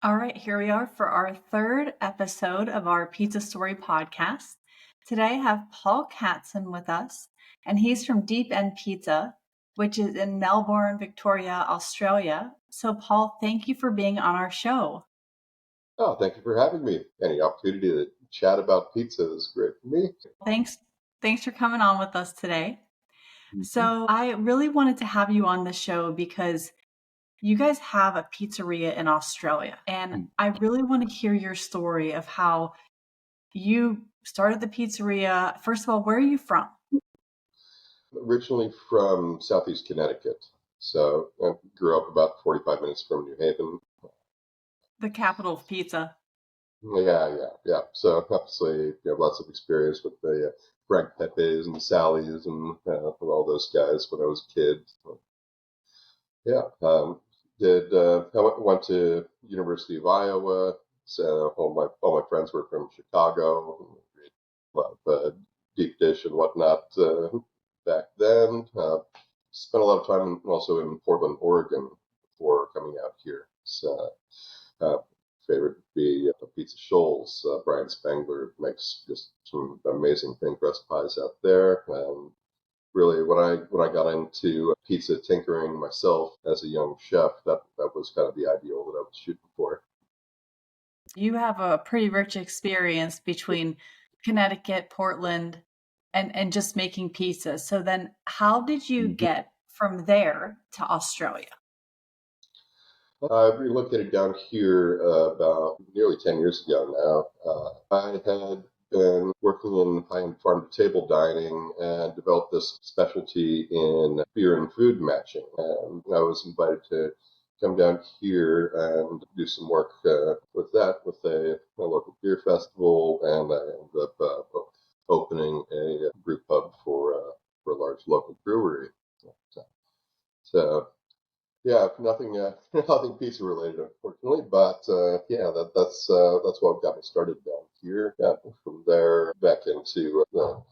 All right, here we are for our third episode of our Pizza Story podcast. Today I have Paul Kasten with us, and he's from Deep End Pizza, which is in Melbourne, Victoria, Australia. So, Paul, thank you for being on our show. Oh, thank you for having me. Any opportunity to chat about pizza is great for me. Thanks for coming on with us today. Mhm. So, I really wanted to have you on the show because you guys have a pizzeria in Australia, and I really want to hear your story of how you started the pizzeria. First of all, where are you from? Originally from Southeast Connecticut, so I grew up about 45 minutes from New Haven. The capital of pizza. Yeah. So obviously, lots of experience with the Frank Pepes and Sally's and with all those guys when I was a kid. Yeah, did I went to University of Iowa. So all my friends were from Chicago. A lot of deep dish and whatnot back then. Spent a lot of time also in Portland, Oregon before coming out here. So uh, favorite would be Pizza Shoals. Brian Spangler makes just some amazing thin crust pies out there. Really, when I got into pizza tinkering myself as a young chef, that was kind of the ideal that I was shooting for. You have a pretty rich experience between Connecticut, Portland, and just making pizza. So then how did you Mhm. get from there to Australia? I relocated down here about nearly 10 years ago now. I had been working in high-end farm-to-table dining and developed this specialty in beer and food matching. And I was invited to come down here and do some work with that with a local beer festival, and I ended up opening a brew pub for a large local brewery. So yeah, nothing, nothing pizza related, unfortunately. But yeah, that's what got me started down here. Got from there back into the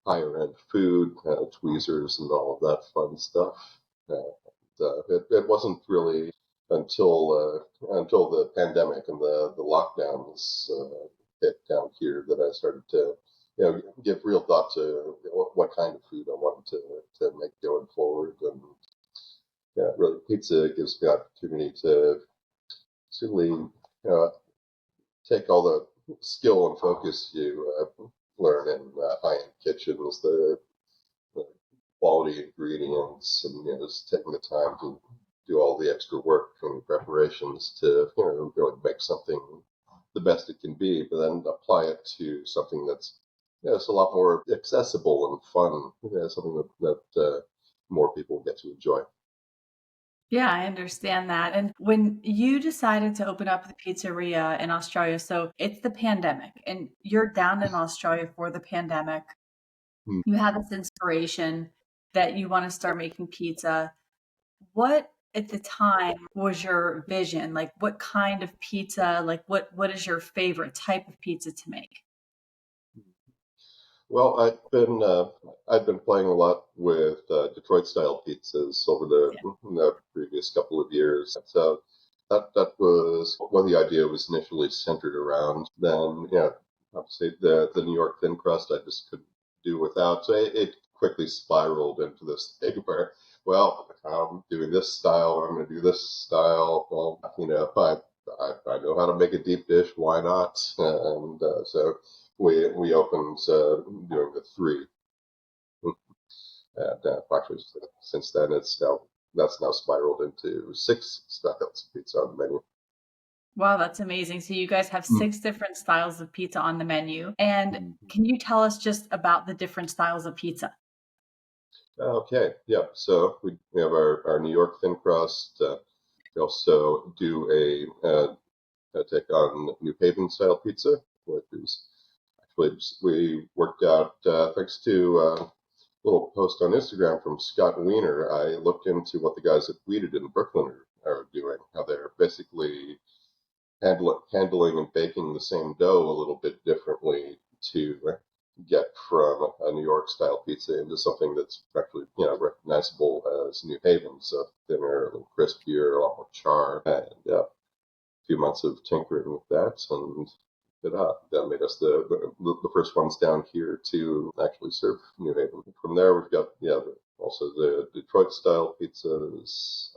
higher end food, tweezers, and all of that fun stuff. It wasn't really until the pandemic and the lockdowns hit down here that I started to give real thought to what kind of food I wanted to make going forward. And yeah, really, pizza gives me the opportunity to simply take all the skill and focus you learn in high-end kitchens, the quality ingredients, and just taking the time to do all the extra work and preparations to really make something the best it can be, but then apply it to something that's it's a lot more accessible and fun, something that more people get to enjoy. Yeah, I understand that. And when you decided to open up the pizzeria in Australia, so it's the pandemic and you're down in Australia for the pandemic. You have this inspiration that you want to start making pizza. What at the time was your vision? Like what kind of pizza, like what is your favorite type of pizza to make? Well, I've been playing a lot with Detroit style pizzas over the previous couple of years. So that was what the idea was initially centered around. Then, obviously the New York thin crust I just couldn't do without. So it quickly spiraled into this thing where, well, I'm doing this style, I'm going to do this style. Well, I know how to make a deep dish. Why not? And so we opened doing the three, and actually since then that's now spiraled into six styles of pizza on the menu. Wow, that's amazing. So you guys have Mm. 6 different styles of pizza on the menu. And Mhm. can you tell us just about the different styles of pizza? Okay, yeah. So we have our New York thin crust. We also do a take on New Haven style pizza, which is actually we worked out thanks to little post on Instagram from Scott Wiener. I looked into what the guys at Weeded in Brooklyn are doing, how they're basically handling and baking the same dough a little bit differently to get from a New York style pizza into something that's actually recognizable as New Haven. So thinner, a little crispier, a lot more char, and yeah. few months of tinkering with that, and that made us the first ones down here to actually serve New Haven. From there, we've got also the Detroit style pizzas,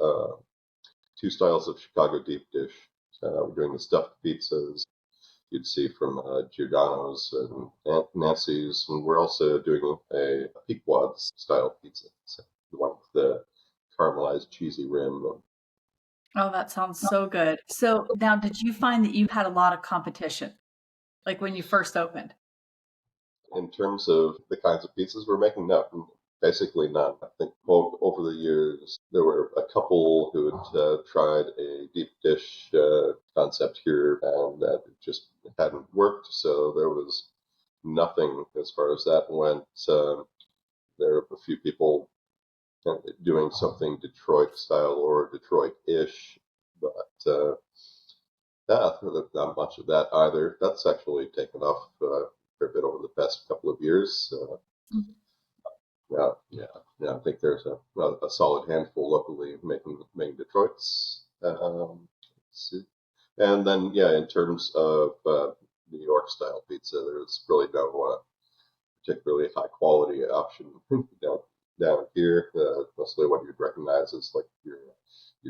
two styles of Chicago deep dish. We're doing the stuffed pizzas you'd see from Giordano's and Nancy's, and we're also doing a Pequod style pizza, so the one with the caramelized cheesy rim. Oh, that sounds so good. So now, did you find that you had a lot of competition, like when you first opened? In terms of the kinds of pizzas we're making, no, basically none. I think over the years there were a couple who had tried a deep dish concept here, and that just hadn't worked. So there was nothing as far as that went. There were a few people doing something Detroit style or Detroit-ish, but not much of that either. That's actually taken off for a bit over the past couple of years. Yeah. I think there's a solid handful locally making Detroits. Let's see. And then, yeah, in terms of New York style pizza, there's really no particularly high quality option down here. Mostly what you'd recognize as like your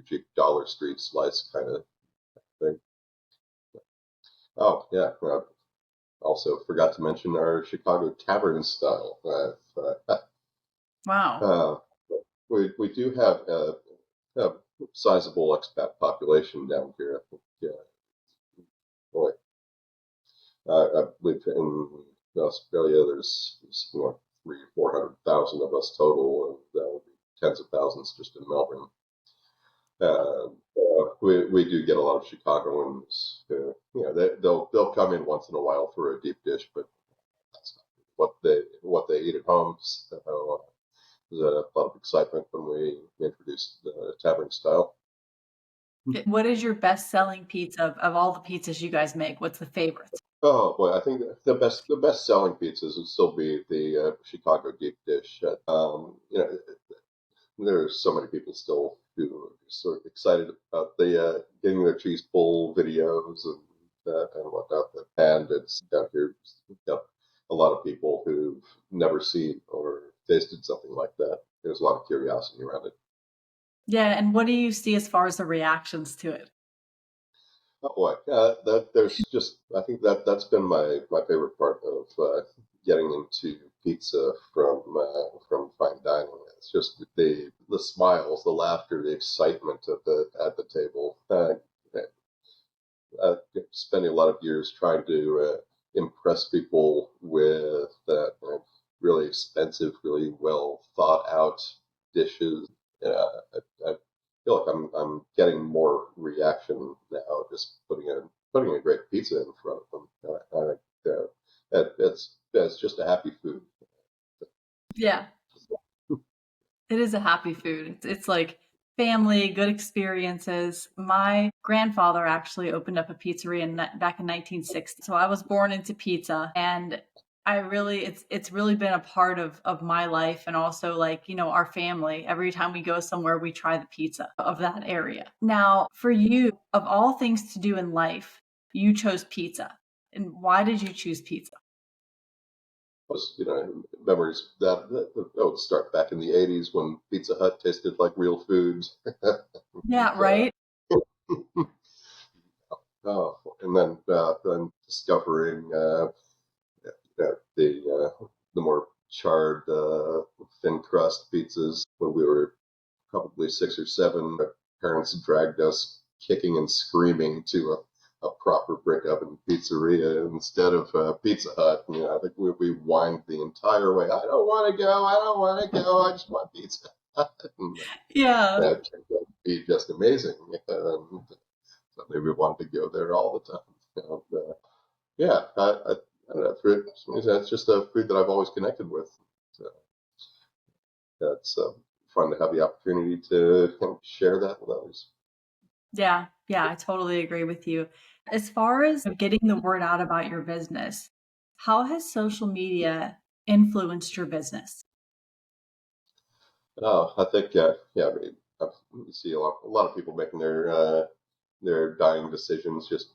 cheap Dollar Street slice kind of thing. Oh yeah. Also forgot to mention our Chicago tavern style. Wow. Uh, we do have a sizable expat population down here. I think, boy, I believe in Australia there's 300,000 or 400,000 of us total, and that would be tens of thousands just in Melbourne. We do get a lot of Chicagoans. They'll come in once in a while for a deep dish, but that's not what they eat at home. So there's a lot of excitement when we introduced the tavern style. What is your best-selling pizza of all the pizzas you guys make? What's the favorite? Oh boy, I think the best selling pizzas would still be the Chicago deep dish. There's so many people still who are sort of excited about the getting their cheese pull videos and whatnot. And it's down here, we've got a lot of people who've never seen or tasted something like that. There's a lot of curiosity around it. Yeah, and what do you see as far as the reactions to it? Oh boy, that there's just I think that's been my favorite part of getting into pizza from fine dining. It's just the smiles, the laughter, the excitement at the table. Spending a lot of years trying to impress people with really expensive, really well thought out dishes. I feel like I'm getting more reaction now just putting a great pizza in front of them. It's just a happy food. Yeah, it is a happy food. It's like family, good experiences. My grandfather actually opened up a pizzeria back in 1960. So I was born into pizza, and it's really been a part of my life, and also, like, our family. Every time we go somewhere, we try the pizza of that area. Now, for you, of all things to do in life, you chose pizza. And why did you choose pizza? Was memories that would start back in the '80s when Pizza Hut tasted like real food. Yeah, uh, right? then discovering the more charred thin crust pizzas when we were probably 6 or 7. Our parents dragged us kicking and screaming to a proper brick oven pizzeria instead of Pizza Hut. I think we whined the entire way. I don't want to go. I don't want to go. I just want Pizza Hut. And Yeah. that turned out to be just amazing. And suddenly we wanted to go there all the time. Yeah, I don't know. It's just a food that I've always connected with. So that's fun to have the opportunity to kind of share that with others. Yeah, yeah, I totally agree with you. As far as getting the word out about your business, how has social media influenced your business? Oh, I think, yeah, I mean, you see a lot of people making their their dining decisions just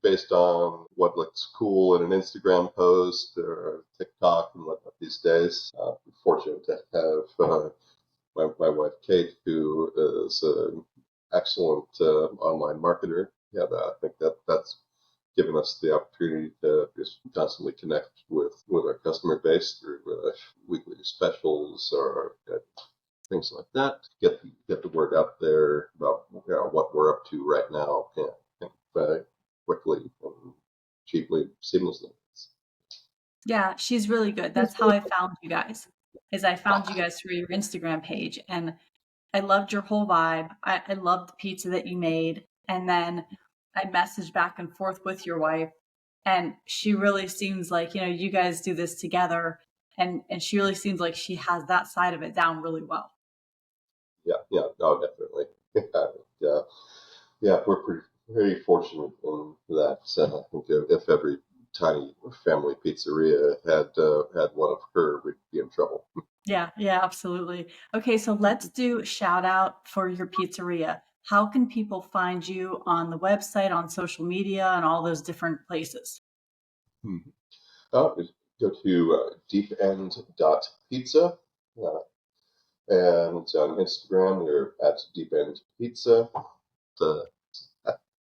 based on what looks cool in an Instagram post or TikTok and whatnot these days. I'm fortunate to have my wife Kate, who is an excellent online marketer. Yeah, I think that's given us the opportunity to just constantly connect with our customer base through weekly specials or things like that. Get the word out there about what we're up to right now, quickly and cheaply, seamlessly. Yeah, she's really good. That's how I found you guys. Is I found you guys through your Instagram page, and I loved your whole vibe. I loved the pizza that you made. And then I messaged back and forth with your wife, and she really seems like, you guys do this together. And she really seems like she has that side of it down really well. Yeah, no, definitely. Yeah, yeah, we're pretty fortunate in that. I think if every tiny family pizzeria had one of her, we'd be in trouble. Yeah, yeah, absolutely. Okay, so let's do a shout out for your pizzeria. How can people find you on the website, on social media, and all those different places? Mhm. Just go to deepend.pizza. Uh, and on Instagram, we're at deependpizza. The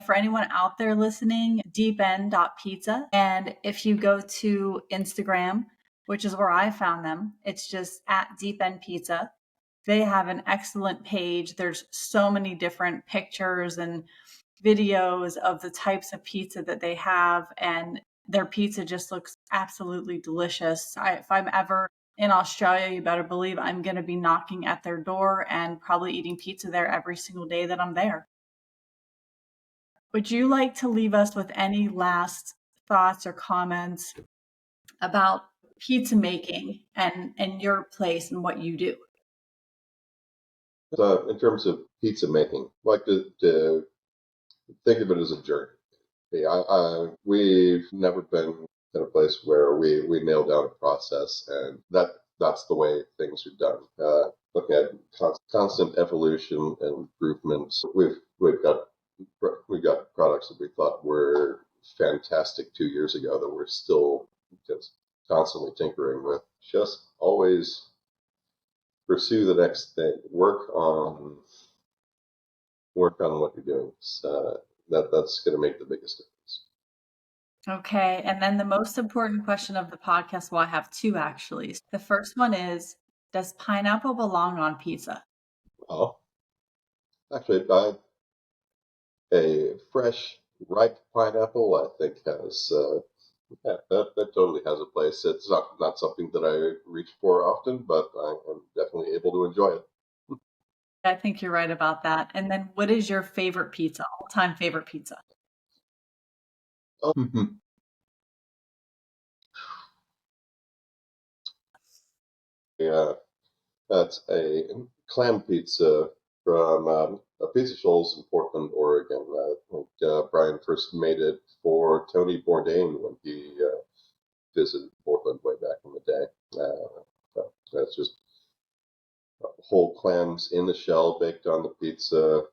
For anyone out there listening, deepend.pizza. And if you go to Instagram, which is where I found them, it's just at deepend pizza. They have an excellent page. There's so many different pictures and videos of the types of pizza that they have, and their pizza just looks absolutely delicious. If I'm ever in Australia, you better believe I'm going to be knocking at their door and probably eating pizza there every single day that I'm there. Would you like to leave us with any last thoughts or comments about pizza making and your place and what you do? in terms of pizza making, I like to think of it as a journey. Yeah, we've never been in a place where we nail down a process, and that's the way things are done. Looking at constant evolution and improvements, we've got products that we thought were fantastic 2 years ago that we're still just constantly tinkering with. Just always pursue the next thing. Work on what you're doing. That's going to make the biggest difference. Okay. And then the most important question of the podcast, well, I have two actually. The first one is, does pineapple belong on pizza? Oh, actually, a fresh, ripe pineapple, I think, has that totally has a place. It's not something that I reach for often, but I am definitely able to enjoy it. I think you're right about that. And then what is your favorite pizza, all-time favorite pizza? Yeah, that's a clam pizza from a Pizza Shoals in Portland, Oregon. I think Brian first made it for Tony Bourdain when he visited Portland way back in the day. That's just whole clams in the shell, baked on the pizza,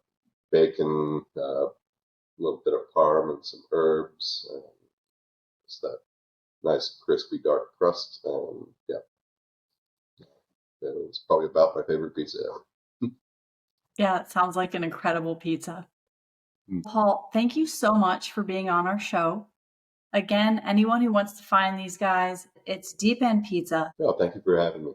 bacon, a little bit of parm and some herbs. And it's that nice crispy dark crust. And yeah, it's probably about my favorite pizza ever. Yeah, it sounds like an incredible pizza. Paul, thank you so much for being on our show. Again, anyone who wants to find these guys, it's Deep End Pizza. Well, thank you for having me.